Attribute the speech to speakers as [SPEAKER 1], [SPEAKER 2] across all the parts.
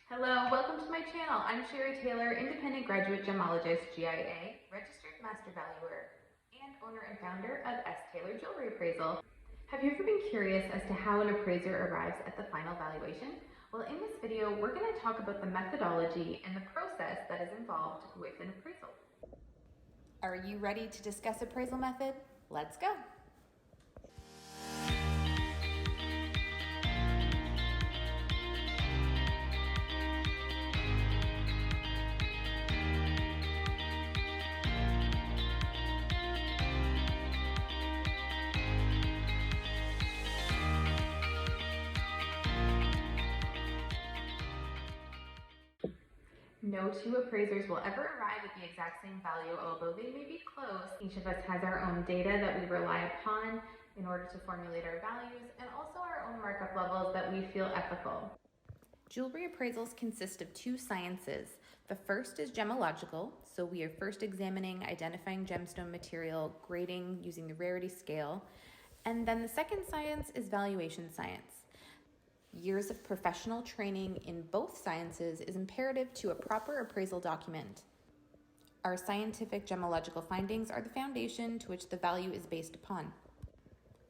[SPEAKER 1] Hello, welcome to my channel. I'm Sherry Taylor, independent graduate gemologist, GIA, registered master valuer, and owner and founder of S. Taylor Jewellery Appraisal. Have you ever been curious as to how an appraiser arrives at the final valuation? Well, in this video, we're going to talk about the methodology and the process that is involved with an appraisal. Are you ready to discuss appraisal method? Let's go. No two appraisers will ever arrive at the exact same value, although they may be close. Each of us has our own data that we rely upon in order to formulate our values, and also our own markup levels that we feel ethical. Jewelry appraisals consist of two sciences. The first is gemological, so we are first examining, identifying gemstone material, grading using the rarity scale, and then the second science is valuation science. Years of professional training in both sciences is imperative to a proper appraisal document. Our scientific gemological findings are the foundation to which the value is based upon.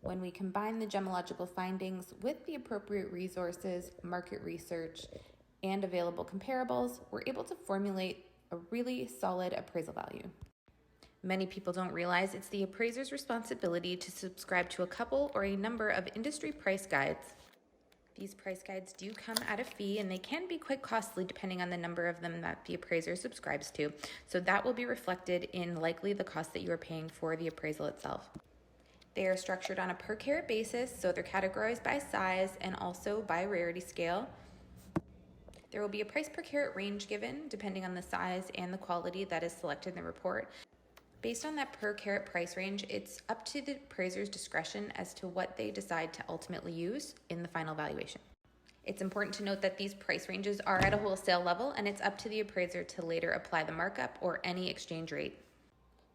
[SPEAKER 1] When we combine the gemological findings with the appropriate resources, market research, and available comparables, we're able to formulate a really solid appraisal value. Many people don't realize it's the appraiser's responsibility to subscribe to a couple or a number of industry price guides. These price guides do come at a fee, and they can be quite costly depending on the number of them that the appraiser subscribes to. So that will be reflected in likely the cost that you are paying for the appraisal itself. They are structured on a per carat basis, so they're categorized by size and also by rarity scale. There will be a price per carat range given depending on the size and the quality that is selected in the report. Based on that per carat price range, it's up to the appraiser's discretion as to what they decide to ultimately use in the final valuation. It's important to note that these price ranges are at a wholesale level, and it's up to the appraiser to later apply the markup or any exchange rate.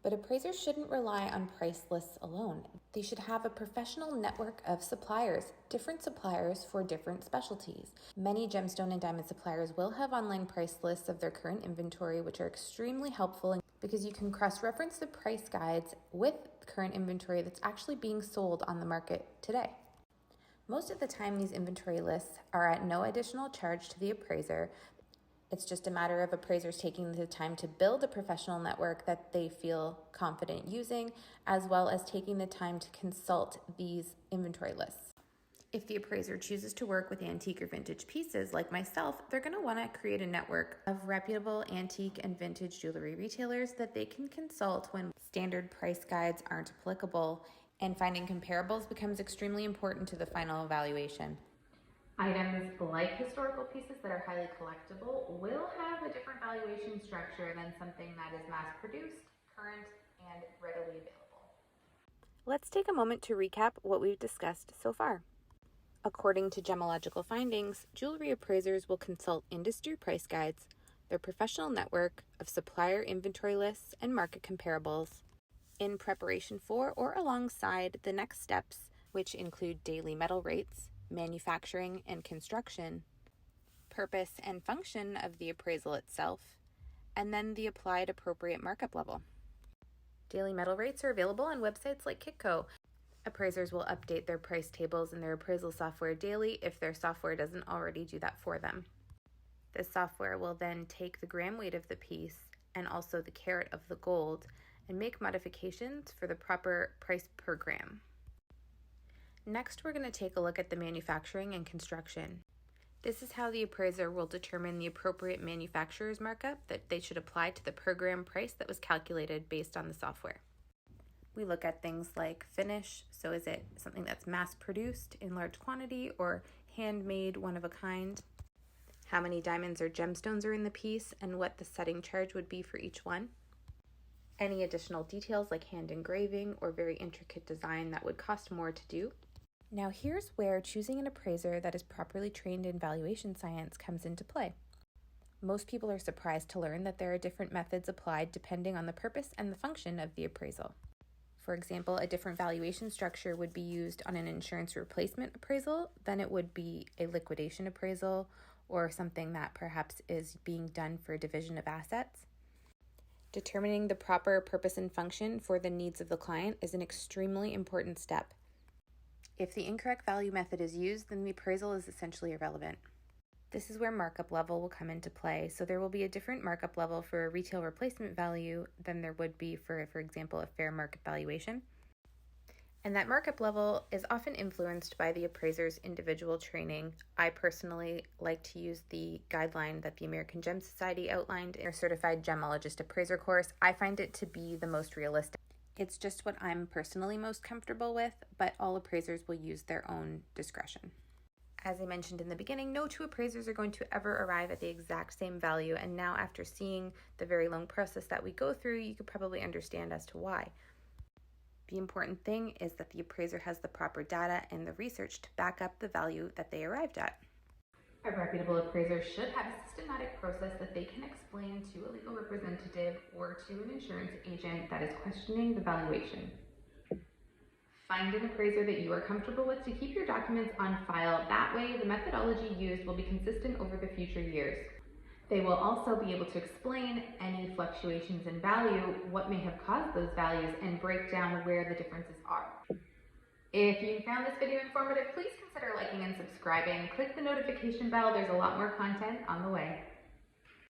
[SPEAKER 1] But appraisers shouldn't rely on price lists alone. They should have a professional network of suppliers, different suppliers for different specialties. Many gemstone and diamond suppliers will have online price lists of their current inventory, which are extremely helpful because you can cross-reference the price guides with current inventory that's actually being sold on the market today. Most of the time, these inventory lists are at no additional charge to the appraiser. It's just a matter of appraisers taking the time to build a professional network that they feel confident using, as well as taking the time to consult these inventory lists. If the appraiser chooses to work with antique or vintage pieces like myself, they're going to want to create a network of reputable antique and vintage jewelry retailers that they can consult when standard price guides aren't applicable, and finding comparables becomes extremely important to the final evaluation. Items like historical pieces that are highly collectible will have a different valuation structure than something that is mass-produced, current, and readily available. Let's take a moment to recap what we've discussed so far. According to gemological findings, jewelry appraisers will consult industry price guides, their professional network of supplier inventory lists, and market comparables in preparation for or alongside the next steps, which include daily metal rates, manufacturing and construction, purpose and function of the appraisal itself, and then the applied appropriate markup level. Daily metal rates are available on websites like Kitco. Appraisers will update their price tables in their appraisal software daily if their software doesn't already do that for them. The software will then take the gram weight of the piece and also the carat of the gold and make modifications for the proper price per gram. Next, we're going to take a look at the manufacturing and construction. This is how the appraiser will determine the appropriate manufacturer's markup that they should apply to the per gram price that was calculated based on the software. We look at things like finish, so is it something that's mass-produced in large quantity or handmade, one of a kind? How many diamonds or gemstones are in the piece and what the setting charge would be for each one? Any additional details like hand engraving or very intricate design that would cost more to do? Now here's where choosing an appraiser that is properly trained in valuation science comes into play. Most people are surprised to learn that there are different methods applied depending on the purpose and the function of the appraisal. For example, a different valuation structure would be used on an insurance replacement appraisal than it would be a liquidation appraisal or something that perhaps is being done for division of assets. Determining the proper purpose and function for the needs of the client is an extremely important step. If the incorrect value method is used, then the appraisal is essentially irrelevant. This is where markup level will come into play. So there will be a different markup level for a retail replacement value than there would be for example, a fair market valuation. And that markup level is often influenced by the appraiser's individual training. I personally like to use the guideline that the American Gem Society outlined in their certified Gemologist appraiser course. I find it to be the most realistic. It's just what I'm personally most comfortable with, but all appraisers will use their own discretion. As I mentioned in the beginning, no two appraisers are going to ever arrive at the exact same value, and now after seeing the very long process that we go through, you could probably understand as to why. The important thing is that the appraiser has the proper data and the research to back up the value that they arrived at. A reputable appraiser should have a systematic process that they can explain to a legal representative or to an insurance agent that is questioning the valuation. Find an appraiser that you are comfortable with to keep your documents on file. That way, the methodology used will be consistent over the future years. They will also be able to explain any fluctuations in value, what may have caused those values, and break down where the differences are. If you found this video informative, please consider liking and subscribing. Click the notification bell. There's a lot more content on the way.